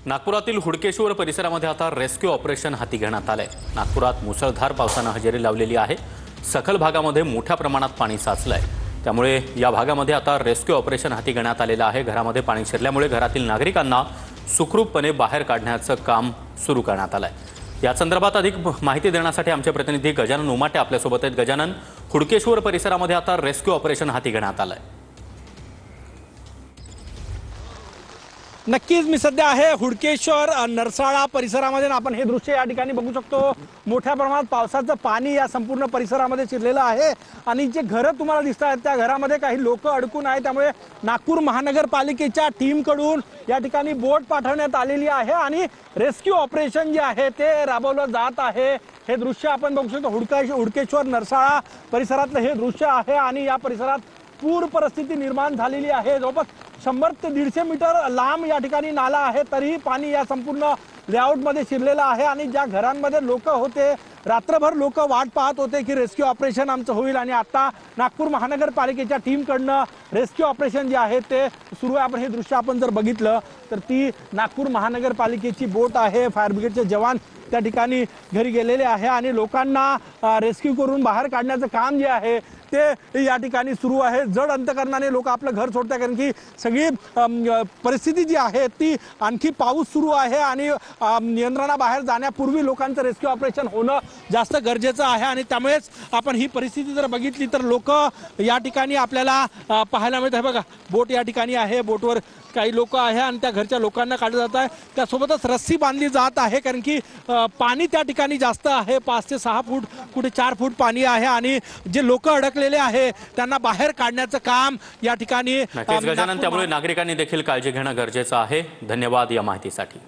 नागपुरातील हुडकेश्वर परिसरामध्ये आता रेस्क्यू ऑपरेशन हाती घेण्यात आलंय। नागपुरात मुसळधार पावसाने हजेरी लावलेली आहे। सखल भागामध्ये मोठ्या प्रमाणात पाणी साचलंय, त्यामुळे या भागामध्ये आता रेस्क्यू ऑपरेशन हाती घेण्यात आलेलं आहे। घरामध्ये पाणी शिरल्यामुळे घरातील नागरिकांना सुखरूपपणे बाहेर काढण्याचं काम सुरू करण्यात आलंय। या संदर्भात अधिक माहिती देण्यासाठी आमचे प्रतिनिधी गजानन उमाटे आपल्यासोबत आहेत। गजानन, हुडकेश्वर परिसरामध्ये आता रेस्क्यू ऑपरेशन हाती घेण्यात आलंय। नक्कीच मी सध्या आहे हुडकेश्वर नरसाळा परिसरामध्ये। आपण हे दृश्य या ठिकाणी बघू शकतो। मोठ्या प्रमाणात पावसाचं पाणी या संपूर्ण परिसरामध्ये शिरलेलं आहे आणि जे घरं तुम्हाला दिसत आहेत त्या घरामध्ये काही लोक अडकून आहेत। त्यामुळे नागपूर महानगरपालिकेच्या टीमकडून या ठिकाणी बोट पाठवण्यात आलेली आहे आणि रेस्क्यू ऑपरेशन जे आहे ते राबवलं जात आहे। हे दृश्य आपण बघू शकतो। हुडकेश्वर नरसाळा परिसरातलं हे दृश्य आहे आणि या परिसरात पूर परिस्थिती निर्माण झालेली आहे। जवळपास 100 ते 150 मीटर लांब या ठिकाणी नाला आहे, तरी पाणी या संपूर्ण लेआउटमध्ये शिरलेलं आहे आणि ज्या घरांमध्ये लोक होते, रात्रभर लोक वाट पाहत होते की रेस्क्यू ऑपरेशन आमचं होईल आणि आता नागपूर महानगरपालिकेच्या टीमकडनं रेस्क्यू ऑपरेशन जे आहे ते सुरू आहे। आपण हे दृश्य आपण जर बघितलं तर ती नागपूर महानगरपालिकेची बोट आहे। फायर ब्रिगेडचे जवान त्या ठिकाणी घरी गेलेले आहे आणि लोकांना रेस्क्यू करून बाहेर काढण्याचं काम जे आहे ते या ठिकाणी सुरू आहे। जड अंतकरणाने लोक आपलं घर सोडतात, कारण की सगळी परिस्थिती जी आहे ती आणखी पाऊस सुरू आहे आणि नियंत्रणाबाहेर जाण्यापूर्वी लोकांचं रेस्क्यू ऑपरेशन होणं जास्त गरजेचं आहे आणि त्यामुळेच आपण ही परिस्थिती जर बघितली तर लोक या ठिकाणी आपल्याला पाहायला मिळत आहे। बघा, बोट या ठिकाणी आहे, बोटवर काही लोक आहे आणि त्या घरच्या लोकांना काढलं जात आहे। त्यासोबतच रस्सी बांधली जात आहे, कारण की पाणी त्या ठिकाणी जास्त आहे। 5 ते 6 फूट, कुठे 4 फूट पाणी आहे आणि जे लोक अडकलेले आहे त्यांना बाहेर काढण्याचं काम या ठिकाणी गजानन, त्यामुळे नागरिकांनी देखील काळजी घेणं गरजेचं आहे। धन्यवाद या माहितीसाठी।